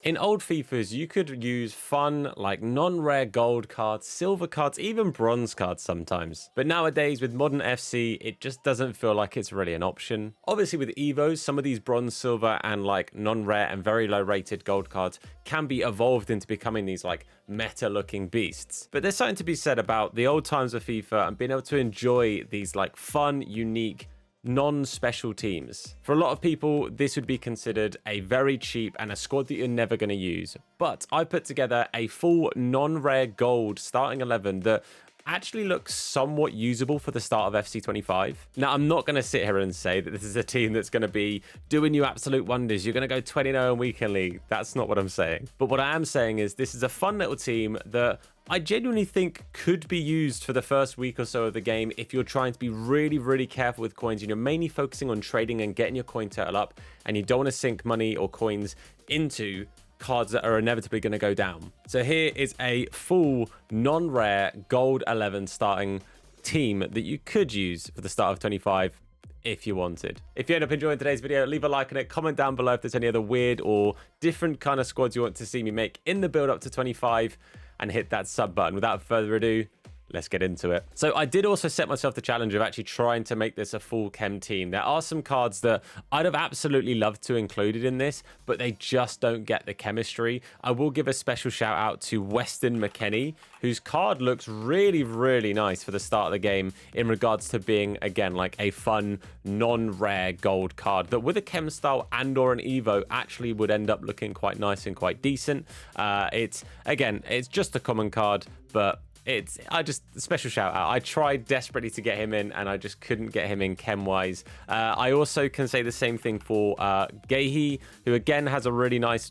In old FIFAs, you could use fun, like non-rare gold cards, silver cards, even bronze cards sometimes. But nowadays, with modern FC, it just doesn't feel like it's really an option. Obviously, with Evos, some of these bronze, silver, and like non-rare and very low-rated gold cards can be evolved into becoming these like meta-looking beasts. But there's something to be said about the old times of FIFA and being able to enjoy these like fun, unique, non-special teams. For a lot of people, this would be considered a very cheap and a squad that you're never going to use. But I put together a full non-rare gold starting 11 that actually looks somewhat usable for the start of FC25. Now, I'm not going to sit here and say that this is a team that's going to be doing you absolute wonders. You're going to go 20-0 in weekend league. That's not what I'm saying. But what I am saying is this is a fun little team that I genuinely think could be used for the first week or so of the game if you're trying to be really, really careful with coins and you're mainly focusing on trading and getting your coin total up and you don't want to sink money or coins into cards that are inevitably going to go down. So here is a full non-rare gold 11 starting team that you could use for the start of 25 if you wanted. If you end up enjoying today's video, leave a like on it, comment down below if there's any other weird or different kind of squads you want to see me make in the build up to 25, and hit that sub button. Without further ado, let's get into it. So I did also set myself the challenge of actually trying to make this a full chem team. There are some cards that I'd have absolutely loved to include in this, but they just don't get the chemistry. I will give a special shout out to Weston McKennie, whose card looks really, really nice for the start of the game in regards to being, again, like a fun, non-rare gold card that with a chem style and or an Evo actually would end up looking quite nice and quite decent. It's just a common card, but special shout out. I tried desperately to get him in and I just couldn't get him in chem wise. I also can say the same thing for Gehi, who again has a really nice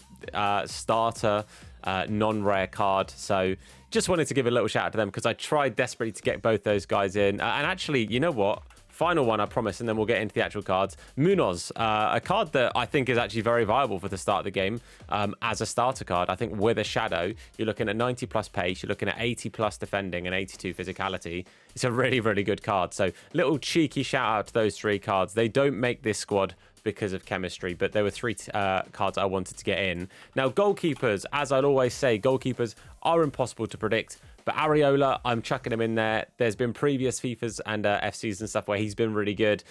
starter non-rare card. So just wanted to give a little shout out to them because I tried desperately to get both those guys in. And actually, you know what? Final one, I promise, and then we'll get into the actual cards. Munoz, a card that I think is actually very viable for the start of the game as a starter card. I think with a shadow, you're looking at 90 plus pace, you're looking at 80 plus defending and 82 physicality. It's a really, really good card. So little cheeky shout out to those three cards. They don't make this squad because of chemistry, but there were three cards I wanted to get in. Now, goalkeepers, as I'd always say, goalkeepers are impossible to predict. But Areola, I'm chucking him in there. There's been previous FIFAs and FCs and stuff where he's been really good.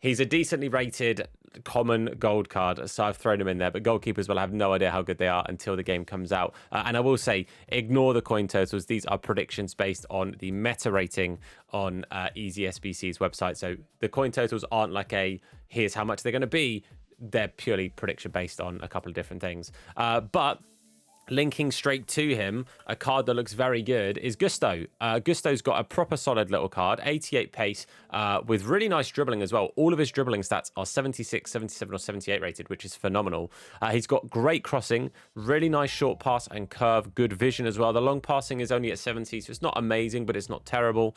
He's a decently rated common gold card, so I've thrown him in there. But goalkeepers will have no idea how good they are until the game comes out. And I will say, ignore the coin totals. These are predictions based on the meta rating on EasySBC's website. So the coin totals aren't like here's how much they're going to be. They're purely prediction based on a couple of different things. But linking straight to him, a card that looks very good is Gusto. Gusto's got a proper solid little card, 88 pace, with really nice dribbling as well. All of his dribbling stats are 76, 77, or 78 rated, which is phenomenal. He's got great crossing, really nice short pass and curve, good vision as well. The long passing is only at 70, so it's not amazing, but it's not terrible.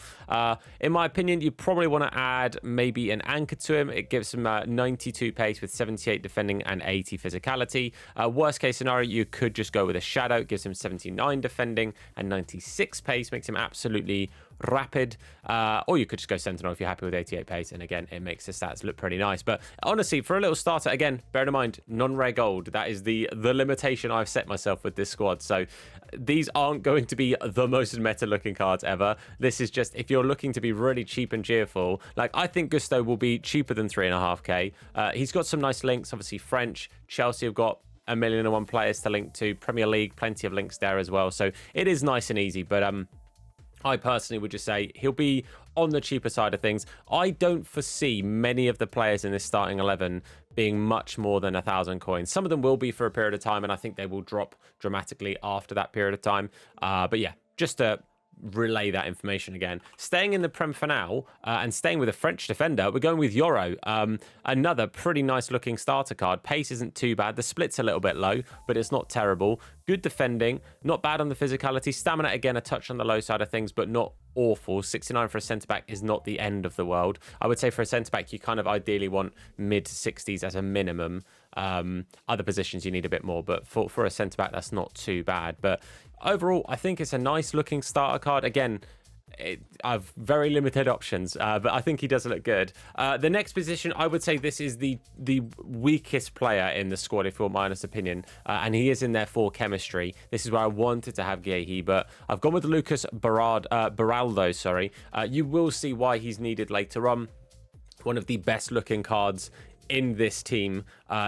In my opinion, you probably want to add maybe an anchor to him. It gives him 92 pace with 78 defending and 80 physicality. Worst case scenario, you could just go with a shadow. It gives him 79 defending and 96 pace, makes him absolutely rapid. Or you could just go sentinel if you're happy with 88 pace, and again, it makes the stats look pretty nice. But honestly, for a little starter, again, bear in mind, non-rare gold, that is the limitation I've set myself with this squad. So these aren't going to be the most meta looking cards ever. This is just if you're looking to be really cheap and cheerful. Like, I think Gusto will be cheaper than 3.5k. He's got some nice links, obviously French, Chelsea have got 1,000,001 players to link to, Premier League, plenty of links there as well. So it is nice and easy, but I personally would just say he'll be on the cheaper side of things. I don't foresee many of the players in this starting 11 being much more than 1,000 coins. Some of them will be for a period of time, and I think they will drop dramatically after that period of time. But yeah, just to relay that information again. Staying in the Prem for now, and staying with a French defender, we're going with Yoro. Another pretty nice looking starter card. Pace isn't too bad. The split's a little bit low, but it's not terrible. Good defending, not bad on the physicality. Stamina, again, a touch on the low side of things, but not awful. 69 for a centre-back is not the end of the world. I would say for a centre-back, you kind of ideally want mid-60s as a minimum. Other positions, you need a bit more, but for a centre-back, that's not too bad. But overall, I think it's a nice looking starter card. Again, I've very limited options, but I think he does look good. The next position, I would say this is the weakest player in the squad, if you want my honest opinion, and he is in there for chemistry. This is where I wanted to have Guehi, but I've gone with Lucas Beraldo. Sorry, you will see why he's needed later on. One of the best looking cards in this team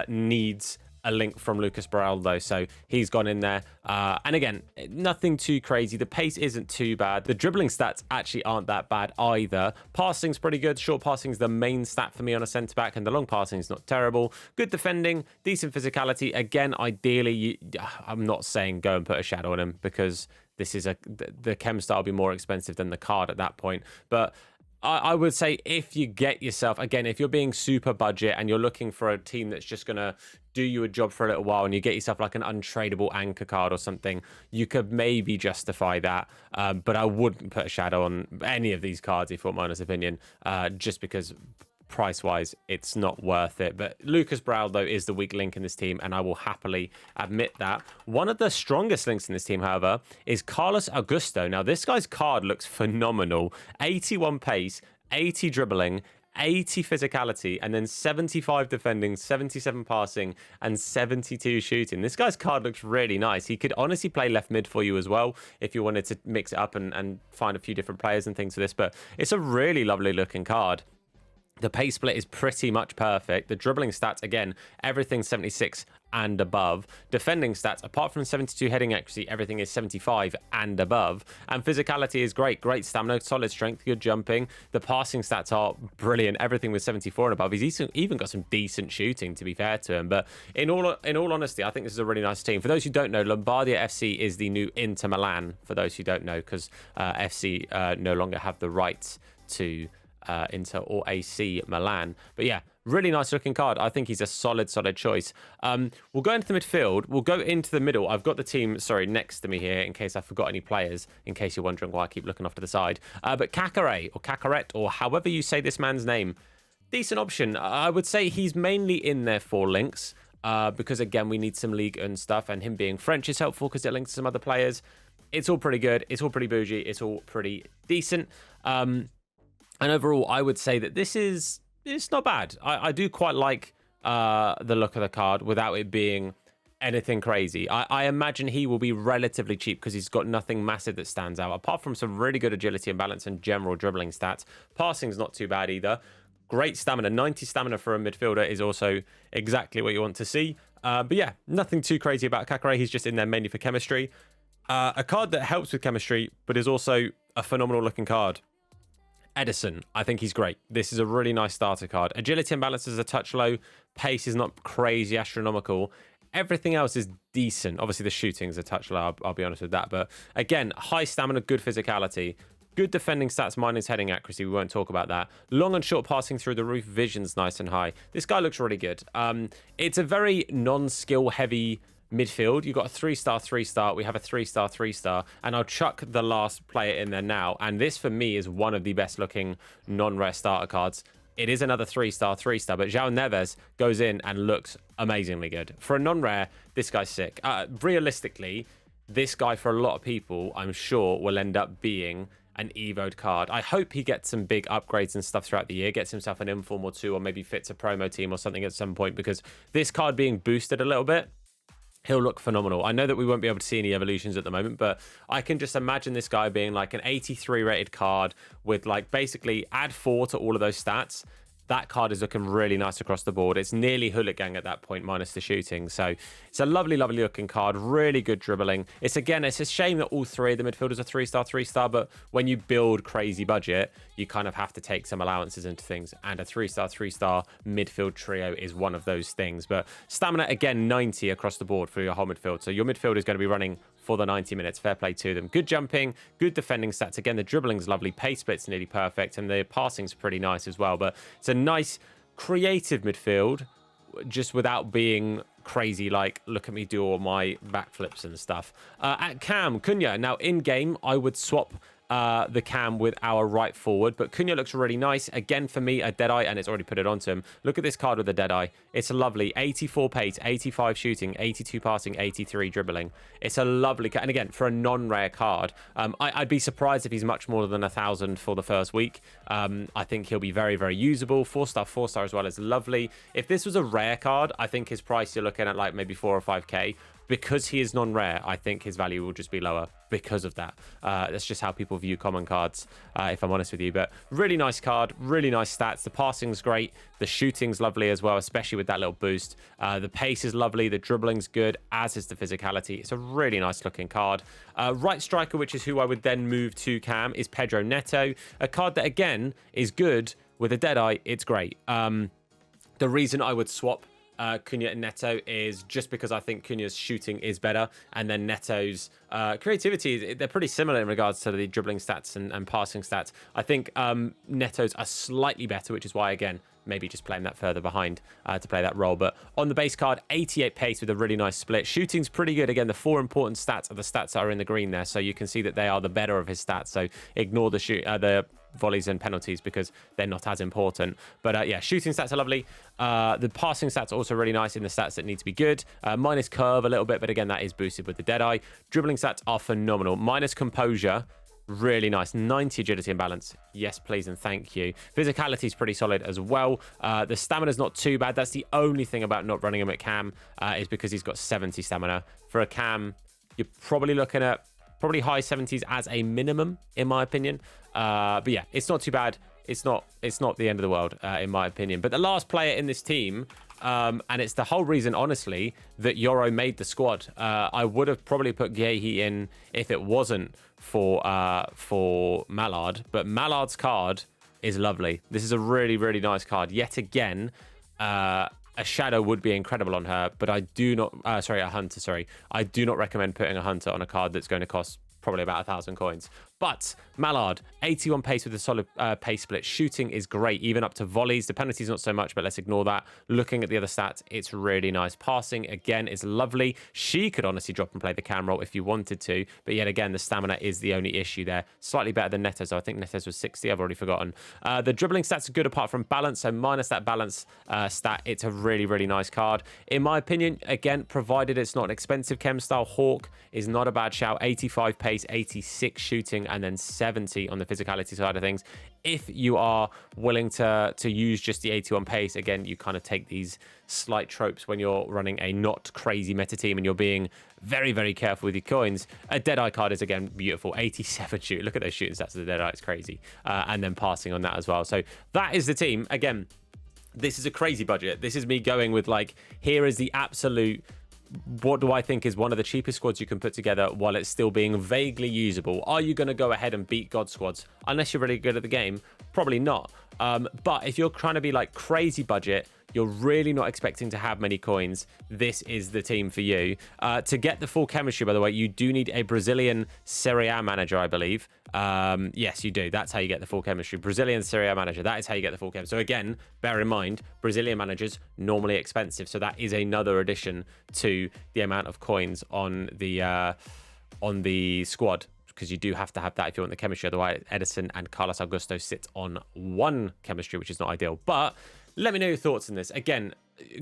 needs a link from Lucas Beraldo, so he's gone in there. And again, nothing too crazy. The pace isn't too bad. The dribbling stats actually aren't that bad either. Passing's pretty good. Short passing's the main stat for me on a centre back, and the long passing's not terrible. Good defending, decent physicality. Again, ideally, I'm not saying go and put a shadow on him, because this is the chem star will be more expensive than the card at that point. But I would say if you get yourself, again, if you're being super budget and you're looking for a team that's just going to do you a job for a little while, and you get yourself like an untradeable anchor card or something, you could maybe justify that. But I wouldn't put a shadow on any of these cards, if you want my honest opinion, just because price-wise, it's not worth it. But Lucas Beraldo is the weak link in this team, and I will happily admit that. One of the strongest links in this team, however, is Carlos Augusto. Now, this guy's card looks phenomenal. 81 pace, 80 dribbling, 80 physicality, and then 75 defending, 77 passing, and 72 shooting. This guy's card looks really nice. He could honestly play left mid for you as well, if you wanted to mix it up and find a few different players and things for this. But it's a really lovely looking card. The pace split is pretty much perfect. The dribbling stats, again, everything 76 and above. Defending stats, apart from 72 heading accuracy, everything is 75 and above. And physicality is great. Great stamina, solid strength, good jumping. The passing stats are brilliant. Everything was 74 and above. He's even got some decent shooting, to be fair to him. But in all honesty, I think this is a really nice team. For those who don't know, Lombardia FC is the new Inter Milan, for those who don't know, because FC no longer have the rights to Inter or AC Milan. But yeah, really nice looking card. I think he's a solid choice. We'll go into the midfield. We'll go into the middle. I've got the team, next to me here, in case I forgot any players, in case you're wondering why I keep looking off to the side. But Kakare, or Kakaret, or however you say this man's name, decent option. I would say he's mainly in there for links, because again, we need some league and stuff, and him being French is helpful because it links to some other players. It's all pretty good. It's all pretty bougie. It's all pretty decent. And overall, I would say that it's not bad. I do quite like the look of the card without it being anything crazy. I imagine he will be relatively cheap because he's got nothing massive that stands out, apart from some really good agility and balance and general dribbling stats. Passing's not too bad either. Great stamina. 90 stamina for a midfielder is also exactly what you want to see. But yeah, nothing too crazy about Kakare. He's just in there mainly for chemistry. A card that helps with chemistry, but is also a phenomenal looking card. Edison, I think he's great. This is a really nice starter card. Agility and balance is a touch low. Pace is not crazy astronomical. Everything else is decent. Obviously, the shooting is a touch low. I'll be honest with that. But again, high stamina, good physicality. Good defending stats minus heading accuracy. We won't talk about that. Long and short passing through the roof. Vision's nice and high. This guy looks really good. It's a very non-skill heavy midfield. You've got a 3-star, 3-star. We have a 3-star, 3-star. And I'll chuck the last player in there now. And this, for me, is one of the best looking non-rare starter cards. It is another 3-star, 3-star. But João Neves goes in and looks amazingly good. For a non-rare, this guy's sick. Realistically, this guy, for a lot of people, I'm sure, will end up being an evoed card. I hope he gets some big upgrades and stuff throughout the year, gets himself an inform or two, or maybe fits a promo team or something at some point, because this card being boosted a little bit, he'll look phenomenal. I know that we won't be able to see any evolutions at the moment, but I can just imagine this guy being like an 83 rated card with like basically add 4 to all of those stats. That card is looking really nice across the board. It's nearly Hooligan at that point, minus the shooting. So it's a lovely looking card. Really good dribbling. It's a shame that all three of the midfielders are 3-star, 3-star, but when you build crazy budget, you kind of have to take some allowances into things. And a 3-star, 3-star midfield trio is one of those things. But stamina, again, 90 across the board for your whole midfield. So your midfield is going to be running for the 90 minutes. Fair play to them. Good jumping, good defending stats. Again, the dribbling's lovely. Pace split's nearly perfect, and the passing's pretty nice as well. But it's a nice, creative midfield, just without being crazy, like, look at me do all my backflips and stuff. At Cam, Cunha. Now, in-game, I would swap the cam with our right forward, but Cunha looks really nice. Again, for me, a Deadeye, and it's already put it onto him. Look at this card with the Deadeye. It's a lovely 84 pace, 85 shooting, 82 passing, 83 dribbling. It's a lovely card. And again, for a non-rare card, I'd be surprised if he's much more than 1,000 for the first week. I think he'll be very, very usable. 4-star, 4-star as well is lovely. If this was a rare card, I think his price, you're looking at like maybe 4 or 5k. Because he is non-rare, I think his value will just be lower because of that. That's just how people view common cards, if I'm honest with you. But really nice card, really nice stats. The passing's great. The shooting's lovely as well, especially with that little boost. The pace is lovely. The dribbling's good, as is the physicality. It's a really nice looking card. Right striker, which is who I would then move to cam, is Pedro Neto. A card that, again, is good. With a Deadeye, it's great. The reason I would swap Cunha and Neto is just because I think Cunha's shooting is better, and then Neto's creativity, they're pretty similar in regards to the dribbling stats and passing stats. I think Neto's are slightly better, which is why, again, maybe just playing that further behind to play that role. But on the base card, 88 pace with a really nice split. Shooting's pretty good. Again, the 4 important stats are the stats that are in the green there, so you can see that they are the better of his stats. So ignore the volleys and penalties because they're not as important. But yeah, shooting stats are lovely. The passing stats are also really nice in the stats that need to be good. Minus curve a little bit, but again, that is boosted with the Deadeye. Dribbling stats are phenomenal. Minus composure, really nice. 90 agility and balance. Yes, please and thank you. Physicality is pretty solid as well. The stamina's not too bad. That's the only thing about not running him at cam is because he's got 70 stamina. For a cam, you're probably looking at probably high 70s as a minimum, in my opinion. But yeah, it's not too bad. It's not the end of the world, in my opinion. But the last player in this team, and it's the whole reason, honestly, that Yoro made the squad. I would have probably put Guehi in if it wasn't for Mallard. But Mallard's card is lovely. This is a really, really nice card. Yet again, a shadow would be incredible on her, but I do not... a hunter, sorry. I do not recommend putting a hunter on a card that's going to cost probably about 1,000 coins. But Mallard, 81 pace with a solid pace split. Shooting is great, even up to volleys. The penalties not so much, but let's ignore that. Looking at the other stats, it's really nice. Passing, again, is lovely. She could honestly drop and play the cam role if you wanted to, but yet again, the stamina is the only issue there. Slightly better than Neto's. I think Neto's was 60. I've already forgotten. The dribbling stats are good apart from balance, so minus that balance stat, it's a really, really nice card. In my opinion, again, provided it's not an expensive chem style, Hawk is not a bad shout. 85 pace, 86 shooting, and then 70 on the physicality side of things. If you are willing to use just the 81 pace, again, you kind of take these slight tropes when you're running a not crazy meta team and you're being very, very careful with your coins. A Deadeye card is, again, beautiful. 87 shoot. Look at those shooting stats of the Deadeye. It's crazy. And then passing on that as well. So that is the team. Again, this is a crazy budget. This is me going with, like, here is the absolute... What do I think is one of the cheapest squads you can put together while it's still being vaguely usable? Are you going to go ahead and beat God squads? Unless you're really good at the game, probably not. But if you're trying to be like crazy budget, you're really not expecting to have many coins, this is the team for you. To get the full chemistry, by the way, you do need a Brazilian Serie A manager, I believe. Yes, you do. That's how you get the full chemistry. Brazilian Serie A manager. That is how you get the full chemistry. So again, bear in mind, Brazilian managers, normally expensive. So that is another addition to the amount of coins on the squad, because you do have to have that if you want the chemistry. Otherwise, Edison and Carlos Augusto sit on one chemistry, which is not ideal. But let me know your thoughts on this. Again,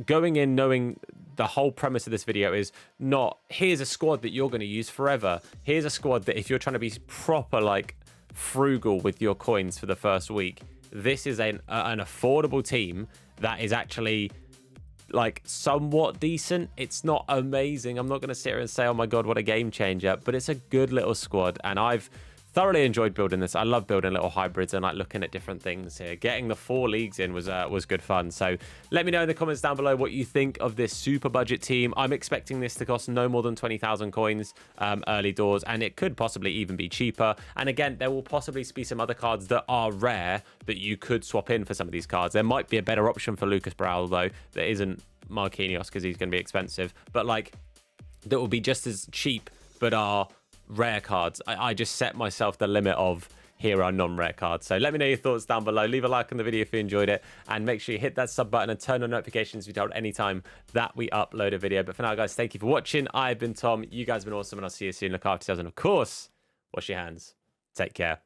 going in knowing the whole premise of this video is not, here's a squad that you're going to use forever. Here's a squad that if you're trying to be proper, like, frugal with your coins for the first week, this is an affordable team that is actually, like, somewhat decent. It's not amazing. I'm not going to sit here and say, oh my God, what a game changer, but it's a good little squad. And I've thoroughly enjoyed building this. I love building little hybrids and like looking at different things here. Getting the 4 leagues in was good fun. So let me know in the comments down below what you think of this super budget team. I'm expecting this to cost no more than 20,000 coins early doors, and it could possibly even be cheaper. And again, there will possibly be some other cards that are rare that you could swap in for some of these cards. There might be a better option for Lucas Browl, though, that isn't Marquinhos, because he's going to be expensive, but like that will be just as cheap but are rare cards. I just set myself the limit of here are non-rare cards. So let me know your thoughts down below. Leave a like on the video if you enjoyed it, and make sure you hit that sub button and turn on notifications to be told anytime that we upload a video. But for now, guys, thank you for watching. I've been Tom. You guys have been awesome, and I'll see you soon. Look after yourselves, and of course, wash your hands. Take care.